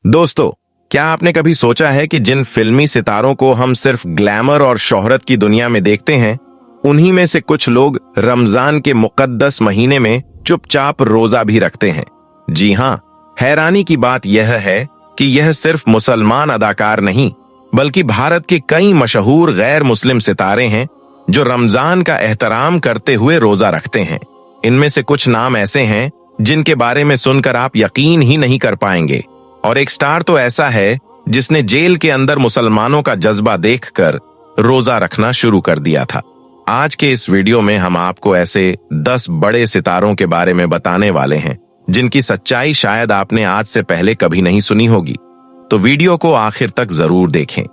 दोस्तों, क्या आपने कभी सोचा है कि जिन फिल्मी सितारों को हम सिर्फ ग्लैमर और शोहरत की दुनिया में देखते हैं, उन्हीं में से कुछ लोग रमजान के मुकद्दस महीने में चुपचाप रोजा भी रखते हैं। जी हां, हैरानी की बात यह है कि यह सिर्फ मुसलमान अदाकार नहीं, बल्कि भारत के कई मशहूर गैर मुस्लिम सितारे हैं जो रमजान का एहतराम करते हुए रोजा रखते हैं। इनमें से कुछ नाम ऐसे हैं जिनके बारे में सुनकर आप यकीन ही नहीं कर पाएंगे। और एक स्टार तो ऐसा है जिसने जेल के अंदर मुसलमानों का जज्बा देखकर रोजा रखना शुरू कर दिया था। आज के इस वीडियो में हम आपको ऐसे 10 बड़े सितारों के बारे में बताने वाले हैं जिनकी सच्चाई शायद आपने आज से पहले कभी नहीं सुनी होगी। तो वीडियो को आखिर तक जरूर देखें,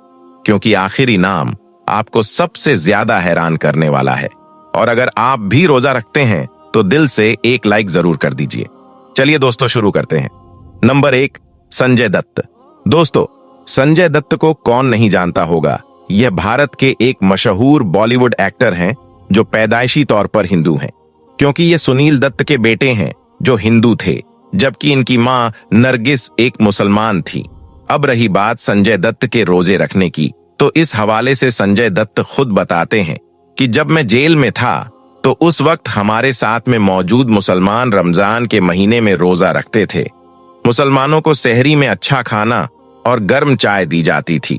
क्योंकि आखिरी नाम आपको सबसे ज्यादा हैरान करने वाला है। और अगर आप भी रोजा रखते हैं तो दिल से एक लाइक जरूर कर दीजिए। चलिए दोस्तों, शुरू करते हैं। नंबर 1, संजय दत्त। दोस्तों, संजय दत्त को कौन नहीं जानता होगा। यह भारत के एक मशहूर बॉलीवुड एक्टर हैं जो पैदाइशी तौर पर हिंदू हैं, क्योंकि ये सुनील दत्त के बेटे हैं जो हिंदू थे, जबकि इनकी मां नरगिस एक मुसलमान थी। अब रही बात संजय दत्त के रोजे रखने की, तो इस हवाले से संजय दत्त खुद बताते हैं कि जब मैं जेल में था तो उस वक्त हमारे साथ में मौजूद मुसलमान रमजान के महीने में रोजा रखते थे। मुसलमानों को सहरी में अच्छा खाना और गर्म चाय दी जाती थी,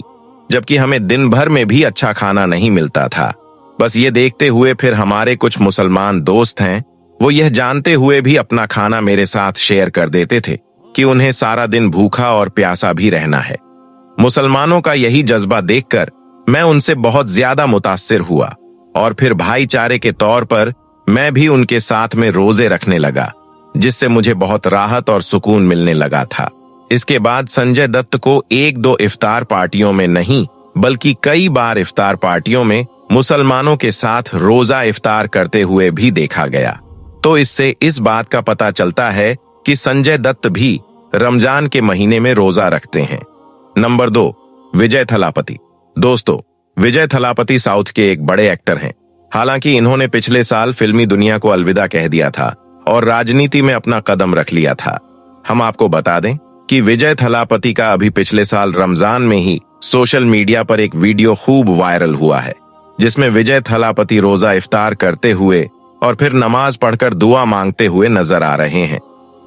जबकि हमें दिन भर में भी अच्छा खाना नहीं मिलता था। बस ये देखते हुए फिर हमारे कुछ मुसलमान दोस्त हैं, वो यह जानते हुए भी अपना खाना मेरे साथ शेयर कर देते थे कि उन्हें सारा दिन भूखा और प्यासा भी रहना है। मुसलमानों का यही जज्बा देखकर मैं उनसे बहुत ज्यादा मुतासिर हुआ और फिर भाईचारे के तौर पर मैं भी उनके साथ में रोजे रखने लगा, जिससे मुझे बहुत राहत और सुकून मिलने लगा था। इसके बाद संजय दत्त को 1-2 इफ्तार पार्टियों में नहीं, बल्कि कई बार इफ्तार पार्टियों में मुसलमानों के साथ रोजा इफ्तार करते हुए भी देखा गया। तो इससे इस बात का पता चलता है कि संजय दत्त भी रमजान के महीने में रोजा रखते हैं। नंबर 2, विजय थलापति। दोस्तों, विजय थलापति साउथ के एक बड़े एक्टर हैं। हालांकि इन्होंने पिछले साल फिल्मी दुनिया को अलविदा कह दिया था और राजनीति में अपना कदम रख लिया था। हम आपको बता दें कि विजय थलापति का अभी पिछले साल रमजान में ही सोशल मीडिया पर एक वीडियो खूब वायरल हुआ है, जिसमें विजय थलापति रोजा इफ्तार करते हुए और फिर नमाज पढ़कर दुआ मांगते हुए नजर आ रहे हैं।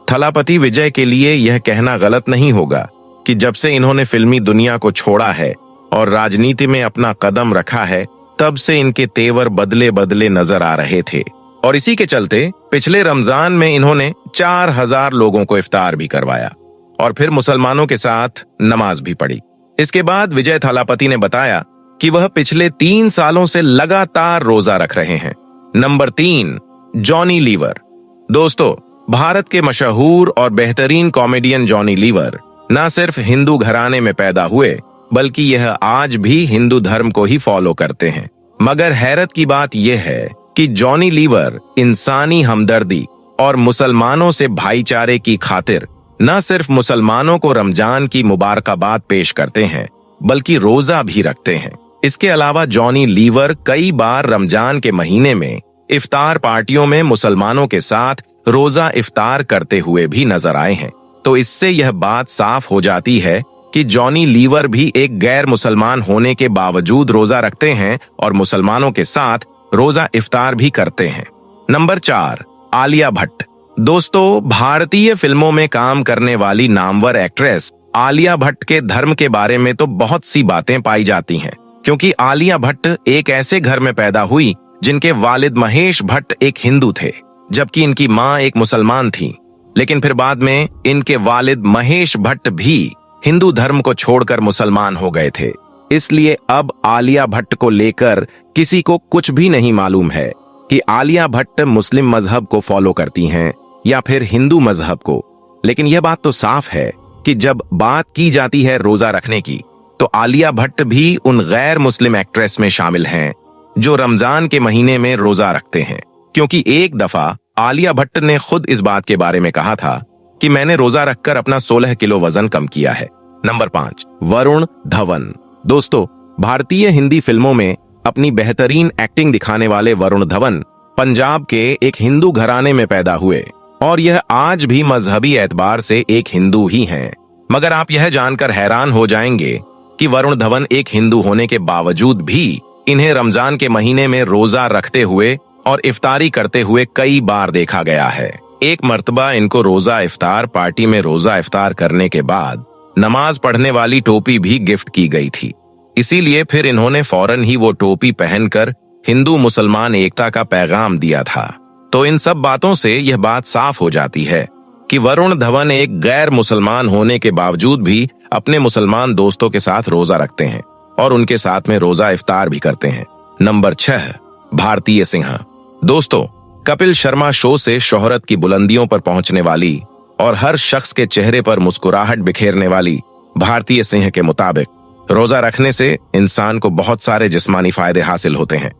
थलापति विजय के लिए यह कहना गलत नहीं होगा कि जब से इन्होंने फिल्मी दुनिया को छोड़ा है और राजनीति में अपना कदम रखा है, तब से इनके तेवर बदले बदले नजर आ रहे थे। और इसी के चलते पिछले रमजान में इन्होंने 4000 लोगों को इफ्तार भी करवाया और फिर मुसलमानों के साथ नमाज भी पढ़ी। इसके बाद विजय थलापति ने बताया कि वह पिछले 3 सालों से लगातार रोजा रख रहे हैं। नंबर 3, जॉनी लीवर। दोस्तों, भारत के मशहूर और बेहतरीन कॉमेडियन जॉनी लीवर न सिर्फ हिंदू घराने में पैदा हुए, बल्कि यह आज भी हिंदू धर्म को ही फॉलो करते हैं। मगर हैरत की बात यह है कि जॉनी लीवर इंसानी हमदर्दी और मुसलमानों से भाईचारे की खातिर न सिर्फ मुसलमानों को रमजान की मुबारकबाद पेश करते हैं, बल्कि रोजा भी रखते हैं। इसके अलावा जॉनी लीवर कई बार रमजान के महीने में इफ्तार पार्टियों में मुसलमानों के साथ रोजा इफ्तार करते हुए भी नजर आए हैं। तो इससे यह बात साफ हो जाती है कि जॉनी लीवर भी एक गैर मुसलमान होने के बावजूद रोजा रखते हैं और मुसलमानों के साथ रोजा इफ्तार भी करते हैं। नंबर 4, आलिया भट्ट। दोस्तों, भारतीय फिल्मों में काम करने वाली नामवर एक्ट्रेस आलिया भट्ट के धर्म के बारे में तो बहुत सी बातें पाई जाती हैं, क्योंकि आलिया भट्ट एक ऐसे घर में पैदा हुई जिनके वालिद महेश भट्ट एक हिंदू थे, जबकि इनकी मां एक मुसलमान थी। लेकिन फिर बाद में इनके वालिद महेश भट्ट भी हिंदू धर्म को छोड़कर मुसलमान हो गए थे। इसलिए अब आलिया भट्ट को लेकर किसी को कुछ भी नहीं मालूम है कि आलिया भट्ट मुस्लिम मजहब को फॉलो करती हैं या फिर हिंदू मजहब को। लेकिन यह बात तो साफ है कि जब बात की जाती है रोजा रखने की, तो आलिया भट्ट भी उन गैर मुस्लिम एक्ट्रेस में शामिल हैं जो रमजान के महीने में रोजा रखते हैं। क्योंकि एक दफा आलिया भट्ट ने खुद इस बात के बारे में कहा था कि मैंने रोजा रखकर अपना 16 किलो वजन कम किया है। नंबर 5, वरुण धवन। दोस्तों, भारतीय हिंदी फिल्मों में अपनी बेहतरीन एक्टिंग दिखाने वाले वरुण धवन पंजाब के एक हिंदू घराने में पैदा हुए और यह आज भी मजहबी एतबार से एक हिंदू ही हैं। मगर आप यह जानकर हैरान हो जाएंगे कि वरुण धवन एक हिंदू होने के बावजूद भी इन्हें रमजान के महीने में रोजा रखते हुए और इफ्तारी करते हुए कई बार देखा गया है। एक मर्तबा इनको रोजा इफ्तार पार्टी में रोजा इफ्तार करने के बाद नमाज पढ़ने वाली टोपी भी गिफ्ट की गई थी। इसीलिए फिर इन्होंने फौरन ही वो टोपी पहनकर हिंदू मुसलमान एकता का पैगाम दिया था। तो इन सब बातों से यह बात साफ हो जाती है कि वरुण धवन एक गैर मुसलमान होने के बावजूद भी अपने मुसलमान दोस्तों के साथ रोजा रखते हैं और उनके साथ में रोजा इफ्तार भी करते हैं। नंबर 6, भारतीय सिंह। दोस्तों, कपिल शर्मा शो से शोहरत की बुलंदियों पर पहुंचने वाली और हर शख्स के चेहरे पर मुस्कुराहट बिखेरने वाली भारतीय सिंह के मुताबिक रोजा रखने से इंसान को बहुत सारे जिस्मानी फायदे हासिल होते हैं।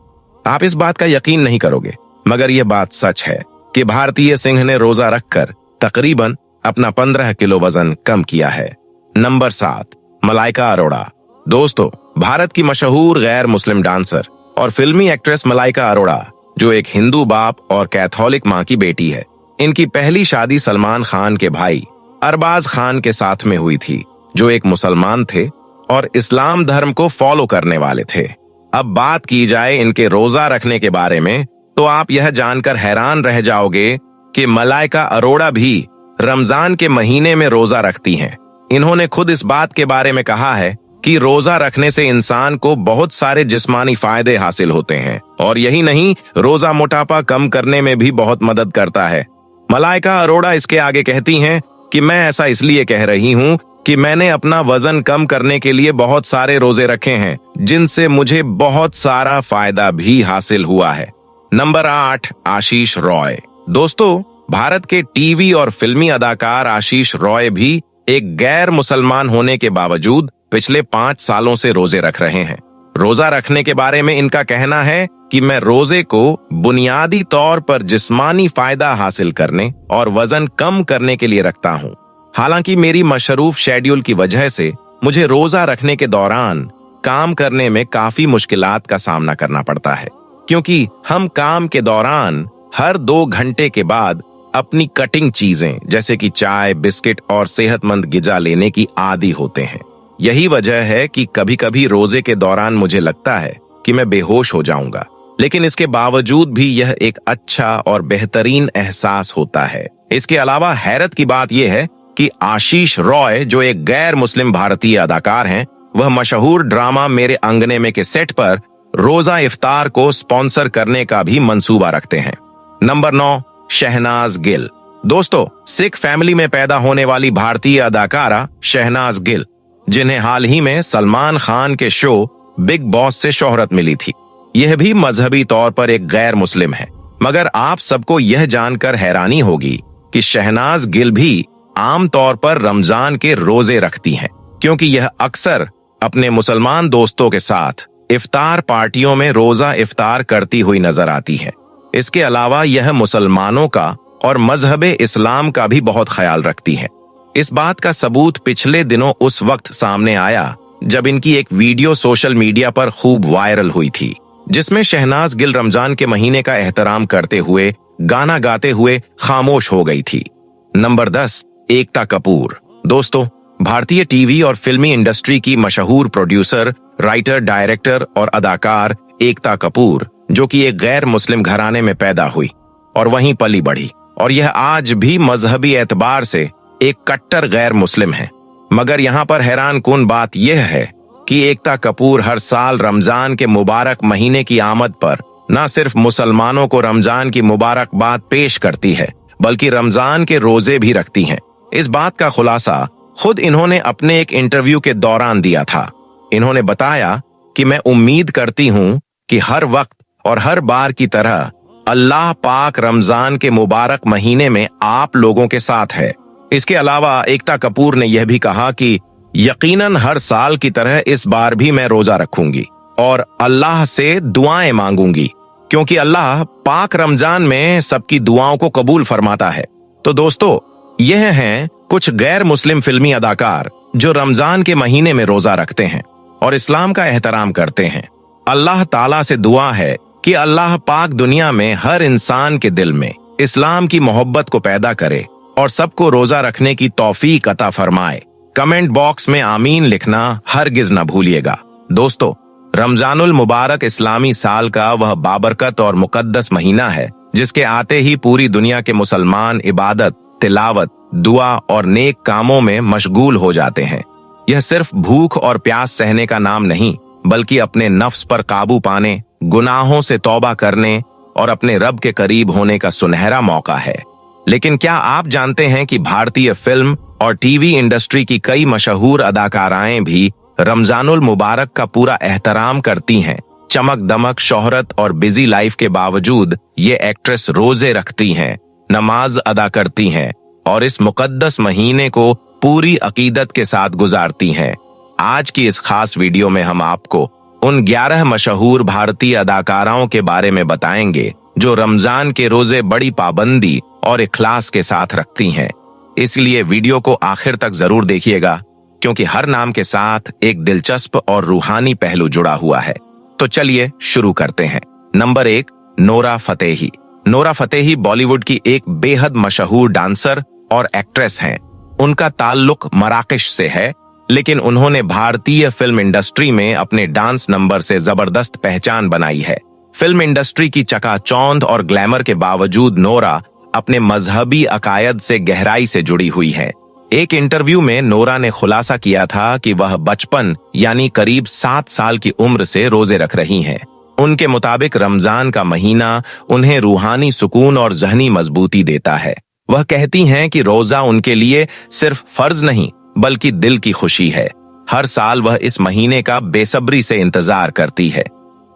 आप इस बात का यकीन नहीं करोगे, मगर यह बात सच है कि भारतीय सिंह ने रोजा रखकर तकरीबन अपना 15 किलो वजन कम किया है। नंबर 7, मलाइका अरोड़ा। दोस्तों, भारत की मशहूर गैर मुस्लिम डांसर और फिल्मी एक्ट्रेस मलाइका अरोड़ा, जो एक हिंदू बाप और कैथोलिक मां की बेटी है, इनकी पहली शादी सलमान खान के भाई अरबाज खान के साथ में हुई थी, जो एक मुसलमान थे और इस्लाम धर्म को फॉलो करने वाले थे। अब बात की जाए इनके रोजा रखने के बारे में, तो आप यह जानकर हैरान रह जाओगे कि मलाइका अरोड़ा भी रमजान के महीने में रोजा रखती हैं। इन्होंने खुद इस बात के बारे में कहा है कि रोजा रखने से इंसान को बहुत सारे जिस्मानी फायदे हासिल होते हैं और यही नहीं, रोजा मोटापा कम करने में भी बहुत मदद करता है। मलाइका अरोड़ा इसके आगे कहती हैं कि मैं ऐसा इसलिए कह रही हूं कि मैंने अपना वजन कम करने के लिए बहुत सारे रोजे रखे हैं, जिनसे मुझे बहुत सारा फायदा भी हासिल हुआ है। नंबर 8, आशीष रॉय। दोस्तों, भारत के टीवी और फिल्मी अदाकार आशीष रॉय भी एक गैर मुसलमान होने के बावजूद पिछले 5 सालों से रोजे रख रहे हैं। रोजा रखने के बारे में इनका कहना है कि मैं रोजे को बुनियादी तौर पर जिस्मानी फायदा हासिल करने और वजन कम करने के लिए रखता हूं। हालांकि मेरी मशरूफ शेड्यूल की वजह से मुझे रोजा रखने के दौरान काम करने में काफी मुश्किलात का सामना करना पड़ता है, क्योंकि हम काम के दौरान हर 2 घंटे के बाद अपनी कटिंग चीजें जैसे कि चाय, बिस्किट और सेहतमंद गिजा लेने की आदी होते हैं। यही वजह है कि कभी कभी रोजे के दौरान मुझे लगता है कि मैं बेहोश हो जाऊंगा, लेकिन इसके बावजूद भी यह एक अच्छा और बेहतरीन एहसास होता है। इसके अलावा हैरत की बात यह है कि आशीष रॉय, जो एक गैर मुस्लिम भारतीय अदाकार हैं, वह मशहूर ड्रामा मेरे अंगने में के सेट पर रोजा इफ्तार को स्पॉन्सर करने का भी मंसूबा रखते हैं। नंबर 9, शहनाज गिल। दोस्तों, सिख फैमिली में पैदा होने वाली भारतीय अदाकारा शहनाज गिल, जिन्हें हाल ही में सलमान खान के शो बिग बॉस से शोहरत मिली थी, यह भी मजहबी तौर पर एक गैर मुस्लिम है। मगर आप सबको यह जानकर हैरानी होगी कि शहनाज गिल भी आम तौर पर रमजान के रोजे रखती हैं, क्योंकि यह अक्सर अपने मुसलमान दोस्तों के साथ इफ्तार पार्टियों में रोजा इफ्तार करती हुई नजर आती है। इसके अलावा यह मुसलमानों का और मजहब इस्लाम का भी बहुत ख्याल रखती है। इस बात का सबूत पिछले दिनों उस वक्त सामने आया जब इनकी एक वीडियो सोशल मीडिया पर खूब वायरल हुई थी, जिसमें शहनाज गिल रमजान के महीने का एहतराम करते हुए गाना गाते हुए खामोश हो गई थी। नंबर 10, एकता कपूर। दोस्तों, भारतीय टीवी और फिल्मी इंडस्ट्री की मशहूर प्रोड्यूसर, राइटर, डायरेक्टर और अदाकार एकता कपूर, जो कि एक गैर मुस्लिम घराने में पैदा हुई और वहीं पली बढ़ी, और यह आज भी मजहबी एतबार से एक कट्टर गैर मुस्लिम है। मगर यहाँ पर हैरान कुन बात यह है कि एकता कपूर हर साल रमजान के मुबारक महीने की आमद पर न सिर्फ मुसलमानों को रमजान की मुबारकबाद पेश करती है, बल्कि रमजान के रोजे भी रखती हैं। इस बात का खुलासा खुद इन्होंने अपने एक इंटरव्यू के दौरान दिया था। इन्होंने बताया कि मैं उम्मीद करती हूँ कि हर वक्त और हर बार की तरह अल्लाह पाक रमजान के मुबारक महीने में आप लोगों के साथ है। इसके अलावा एकता कपूर ने यह भी कहा कि यकीनन हर साल की तरह इस बार भी मैं रोजा रखूंगी और अल्लाह से दुआएं मांगूंगी, क्योंकि अल्लाह पाक रमजान में सबकी दुआओं को कबूल फरमाता है। तो दोस्तों, यह हैं कुछ गैर मुस्लिम फिल्मी अदाकार जो रमजान के महीने में रोजा रखते हैं और इस्लाम का एहतराम करते हैं। अल्लाह ताला से दुआ है कि अल्लाह पाक दुनिया में हर इंसान के दिल में इस्लाम की मोहब्बत को पैदा करे और सबको रोजा रखने की तौफीक अता फरमाए। कमेंट बॉक्स में आमीन लिखना हरगिज न भूलिएगा। दोस्तों, रमजानुल मुबारक इस्लामी साल का वह बाबरकत और मुकद्दस महीना है जिसके आते ही पूरी दुनिया के मुसलमान इबादत, तिलावत, दुआ और नेक कामों में मशगूल हो जाते हैं। यह सिर्फ भूख और प्यास सहने का नाम नहीं, बल्कि अपने नफ्स पर काबू पाने, गुनाहों से तौबा करने और अपने रब के करीब होने का सुनहरा मौका है। लेकिन क्या आप जानते हैं कि भारतीय फिल्म और टीवी इंडस्ट्री की कई मशहूर अदाकाराएं भी रमजानुल मुबारक का पूरा एहतराम करती हैं। चमक दमक, शोहरत और बिजी लाइफ के बावजूद ये एक्ट्रेस रोजे रखती हैं, नमाज अदा करती हैं और इस मुकद्दस महीने को पूरी अकीदत के साथ गुजारती हैं। आज की इस खास वीडियो में हम आपको उन 11 मशहूर भारतीय अदाकाराओं के बारे में बताएंगे जो रमजान के रोजे बड़ी पाबंदी और इखलास के साथ रखती हैं। इसलिए वीडियो को आखिर तक जरूर देखिएगा, क्योंकि हर नाम के साथ एक दिलचस्प और रूहानी पहलू जुड़ा हुआ है। तो चलिए शुरू करते हैं। Number 1, Nora Fatehi. Nora Fatehi Bollywood की एक बेहद मशहूर डांसर और एक्ट्रेस हैं। उनका ताल्लुक मराकश से है, लेकिन उन्होंने भारतीय फिल्म इंडस्ट्री में अपने डांस नंबर से जबरदस्त पहचान बनाई है। फिल्म इंडस्ट्री की चकाचौंध और ग्लैमर के बावजूद नोरा अपने मजहबी अकायद से गहराई से जुड़ी हुई हैं। एक इंटरव्यू में नोरा ने खुलासा किया था कि वह बचपन यानी करीब 7 साल की उम्र से रोजे रख रही हैं। उनके मुताबिक रमजान का महीना उन्हें रूहानी सुकून और ज़हनी मजबूती देता है। वह कहती हैं कि रोजा उनके लिए सिर्फ फर्ज नहीं, बल्कि दिल की खुशी है। हर साल वह इस महीने का बेसब्री से इंतजार करती है।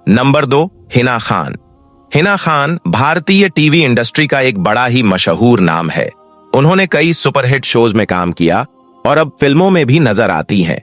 नंबर 2, हिना खान। हिना खान भारतीय टीवी इंडस्ट्री का एक बड़ा ही मशहूर नाम है। उन्होंने कई सुपरहिट शोज में काम किया और अब फिल्मों में भी नजर आती हैं।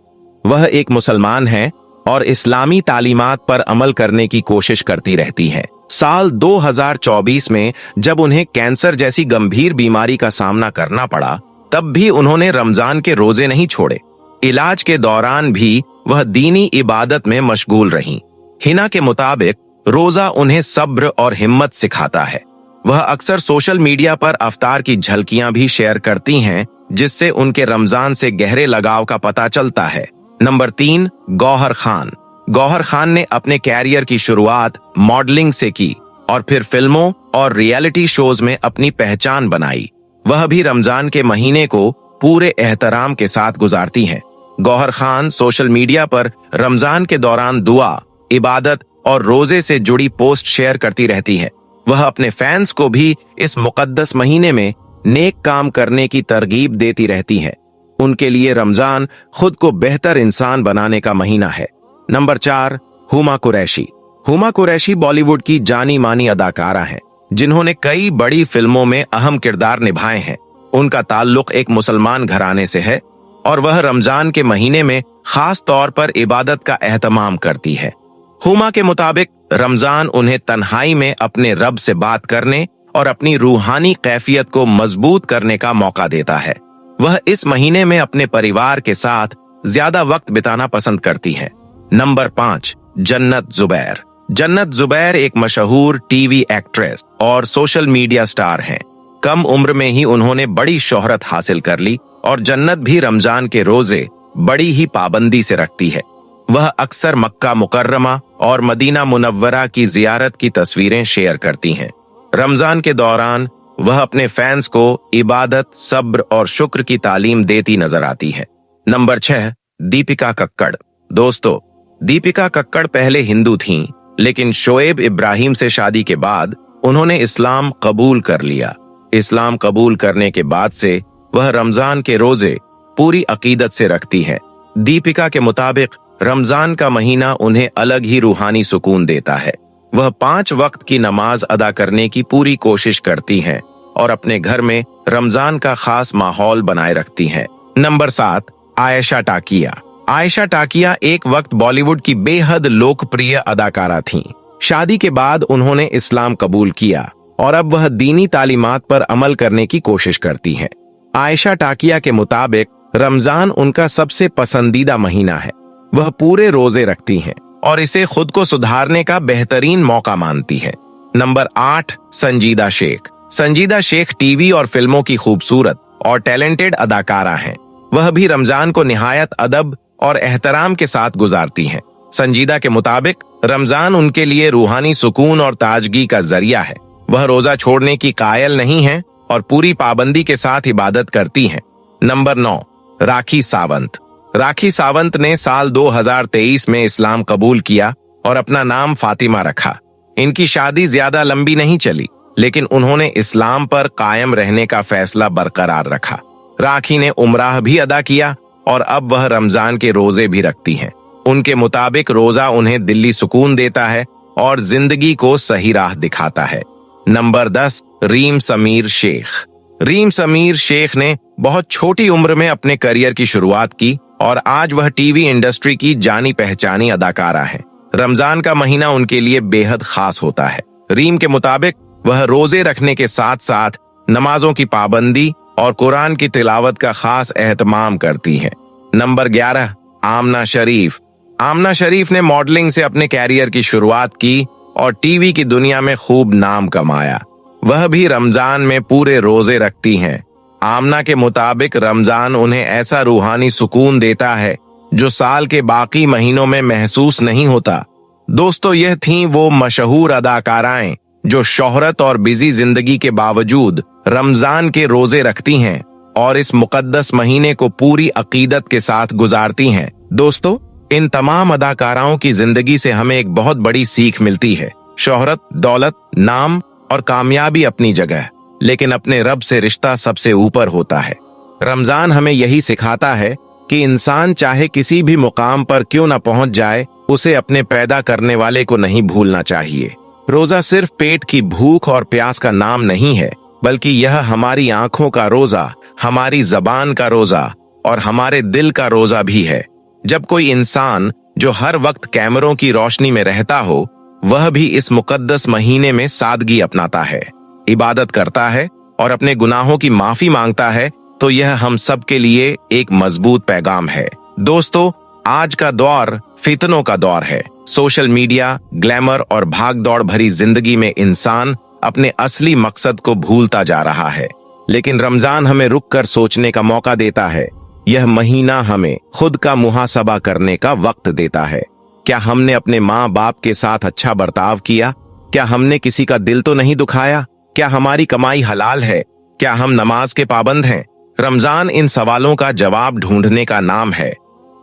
वह एक मुसलमान हैं और इस्लामी तालीमात पर अमल करने की कोशिश करती रहती हैं। साल 2024 में जब उन्हें कैंसर जैसी गंभीर बीमारी का सामना करना पड़ा, तब भी उन्होंने रमजान के रोजे नहीं छोड़े। इलाज के दौरान भी वह दीनी इबादत में मशगूल रहीं। हिना के मुताबिक रोजा उन्हें सब्र और हिम्मत सिखाता है। वह अक्सर सोशल मीडिया पर अफ्तार की झलकियां भी शेयर करती हैं, जिससे उनके रमजान से गहरे लगाव का पता चलता है। नंबर 3, गौहर खान। गौहर खान ने अपने कैरियर की शुरुआत मॉडलिंग से की और फिर फिल्मों और रियलिटी शोज में अपनी पहचान बनाई। वह भी रमजान के महीने को पूरे एहतराम के साथ गुजारती हैं। गौहर खान सोशल मीडिया पर रमजान के दौरान दुआ, इबादत और रोजे से जुड़ी पोस्ट शेयर करती रहती हैं। वह अपने फैंस को भी इस मुकद्दस महीने में नेक काम करने की तरगीब देती रहती हैं। उनके लिए रमजान खुद को बेहतर इंसान बनाने का महीना है। नंबर 4, हुमा कुरैशी। हुमा कुरैशी बॉलीवुड की जानी मानी अदाकारा हैं, जिन्होंने कई बड़ी फिल्मों में अहम किरदार निभाए हैं। उनका ताल्लुक एक मुसलमान घराने से है और वह रमजान के महीने में खास तौर पर इबादत का एहतमाम करती है। हुमा के मुताबिक रमजान उन्हें तन्हाई में अपने रब से बात करने और अपनी रूहानी कैफियत को मजबूत करने का मौका देता है। वह इस महीने में अपने परिवार के साथ ज्यादा वक्त बिताना पसंद करती हैं। नंबर 5, जन्नत जुबैर। जन्नत जुबैर एक मशहूर टीवी एक्ट्रेस और सोशल मीडिया स्टार हैं। कम उम्र में ही उन्होंने बड़ी शोहरत हासिल कर ली और जन्नत भी रमजान के रोजे बड़ी ही पाबंदी से रखती है। वह अक्सर मक्का मुकर्रमा और मदीना मुनव्वरा की जियारत की तस्वीरें शेयर करती हैं। रमजान के दौरान वह अपने फैंस को इबादत, सब्र और शुक्र की तालीम देती नजर आती है। नंबर 6, दीपिका कक्कड़। दोस्तों, दीपिका कक्कड़ पहले हिंदू थीं, लेकिन शोएब इब्राहिम से शादी के बाद उन्होंने इस्लाम कबूल कर लिया। इस्लाम कबूल करने के बाद से वह रमजान के रोजे पूरी अकीदत से रखती हैं। दीपिका के मुताबिक रमजान का महीना उन्हें अलग ही रूहानी सुकून देता है। वह 5 वक्त की नमाज अदा करने की पूरी कोशिश करती हैं और अपने घर में रमजान का खास माहौल बनाए रखती हैं। नंबर 7, आयशा टाकिया। आयशा टाकिया एक वक्त बॉलीवुड की बेहद लोकप्रिय अदाकारा थीं। शादी के बाद उन्होंने इस्लाम कबूल किया और अब वह दीनी तालीमात पर अमल करने की कोशिश करती हैं। आयशा टाकिया के मुताबिक रमजान उनका सबसे पसंदीदा महीना है। वह पूरे रोजे रखती हैं और इसे खुद को सुधारने का बेहतरीन मौका मानती हैं। नंबर 8, संजीदा शेख। संजीदा शेख टीवी और फिल्मों की खूबसूरत और टैलेंटेड अदाकारा हैं। वह भी रमजान को निहायत अदब और एहतराम के साथ गुजारती हैं। संजीदा के मुताबिक रमजान उनके लिए रूहानी सुकून और ताजगी का जरिया है। वह रोजा छोड़ने की कायल नहीं है और पूरी पाबंदी के साथ इबादत करती हैं। नंबर 9, राखी सावंत। राखी सावंत ने साल 2023 में इस्लाम कबूल किया और अपना नाम फातिमा रखा। इनकी शादी ज्यादा लंबी नहीं चली, लेकिन उन्होंने इस्लाम पर कायम रहने का फैसला बरकरार रखा। राखी ने उम्राह भी अदा किया और अब वह रमजान के रोजे भी रखती हैं। उनके मुताबिक रोजा उन्हें दिल्ली सुकून देता है और जिंदगी को सही राह दिखाता है। नंबर 10, रीम समीर शेख। रीम समीर शेख ने बहुत छोटी उम्र में अपने करियर की शुरुआत की और आज वह टीवी इंडस्ट्री की जानी पहचानी अदाकारा हैं। रमजान का महीना उनके लिए बेहद खास होता है। रीम के मुताबिक वह रोजे रखने के साथ साथ नमाजों की पाबंदी और कुरान की तिलावत का खास एहतमाम करती हैं। नंबर 11, आमना शरीफ। आमना शरीफ ने मॉडलिंग से अपने कैरियर की शुरुआत की और टीवी की दुनिया में खूब नाम कमाया। वह भी रमजान में पूरे रोजे रखती हैं। आमना के मुताबिक रमजान उन्हें ऐसा रूहानी सुकून देता है जो साल के बाकी महीनों में महसूस नहीं होता। दोस्तों, यह थीं वो मशहूर अदाकाराएं जो शोहरत और बिजी जिंदगी के बावजूद रमजान के रोजे रखती हैं और इस मुकद्दस महीने को पूरी अकीदत के साथ गुजारती हैं। दोस्तों, इन तमाम अदाकाराओं की जिंदगी से हमें एक बहुत बड़ी सीख मिलती है। शोहरत, दौलत, नाम और कामयाबी अपनी जगह, लेकिन अपने रब से रिश्ता सबसे ऊपर होता है। रमजान हमें यही सिखाता है कि इंसान चाहे किसी भी मुकाम पर क्यों न पहुंच जाए, उसे अपने पैदा करने वाले को नहीं भूलना चाहिए। रोजा सिर्फ पेट की भूख और प्यास का नाम नहीं है, बल्कि यह हमारी आंखों का रोजा, हमारी जबान का रोजा और हमारे दिल का रोजा भी है। जब कोई इंसान जो हर वक्त कैमरों की रोशनी में रहता हो, वह भी इस मुकद्दस महीने में सादगी अपनाता है, इबादत करता है और अपने गुनाहों की माफी मांगता है, तो यह हम सब के लिए एक मजबूत पैगाम है। दोस्तों, आज का दौर फितनों का दौर है। सोशल मीडिया, ग्लैमर और भागदौड़ भरी जिंदगी में इंसान अपने असली मकसद को भूलता जा रहा है। लेकिन रमजान हमें रुक कर सोचने का मौका देता है। यह महीना हमें खुद का मुहासबा करने का वक्त देता है। क्या हमने अपने माँ बाप के साथ अच्छा बर्ताव किया? क्या हमने किसी का दिल तो नहीं दुखाया? क्या हमारी कमाई हलाल है? क्या हम नमाज के पाबंद हैं? रमजान इन सवालों का जवाब ढूंढने का नाम है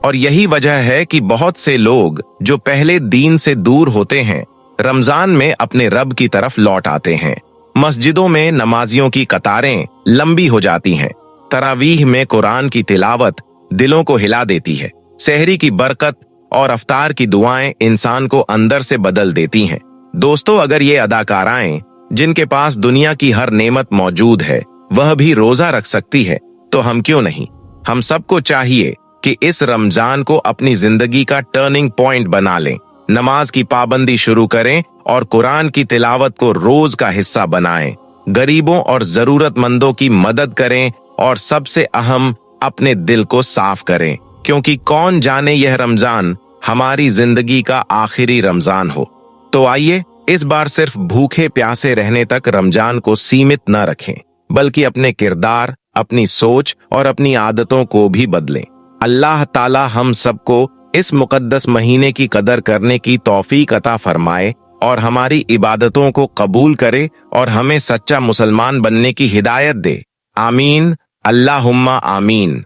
और यही वजह है कि बहुत से लोग जो पहले दीन से दूर होते हैं, रमजान में अपने रब की तरफ लौट आते हैं। मस्जिदों में नमाजियों की कतारें लंबी हो जाती हैं। तरावीह में कुरान की तिलावत दिलों को हिला देती है। सहरी की बरकत और अफ्तार की दुआएं इंसान को अंदर से बदल देती हैं। दोस्तों, अगर ये अदाकाराएं जिनके पास दुनिया की हर नेमत मौजूद है, वह भी रोजा रख सकती है, तो हम क्यों नहीं? हम सबको चाहिए कि इस रमजान को अपनी जिंदगी का टर्निंग पॉइंट बना लें, नमाज की पाबंदी शुरू करें और कुरान की तिलावत को रोज का हिस्सा बनाएं, गरीबों और जरूरतमंदों की मदद करें और सबसे अहम, अपने दिल को साफ करें, क्योंकि कौन जाने यह रमजान हमारी जिंदगी का आखिरी रमजान हो। तो आइए इस बार सिर्फ भूखे प्यासे रहने तक रमजान को सीमित न रखें, बल्कि अपने किरदार, अपनी सोच और अपनी आदतों को भी बदलें। अल्लाह ताला हम सबको इस मुकद्दस महीने की कदर करने की तौफीक अता फरमाए और हमारी इबादतों को कबूल करे और हमें सच्चा मुसलमान बनने की हिदायत दे। आमीन, अल्लाहुम्मा आमीन।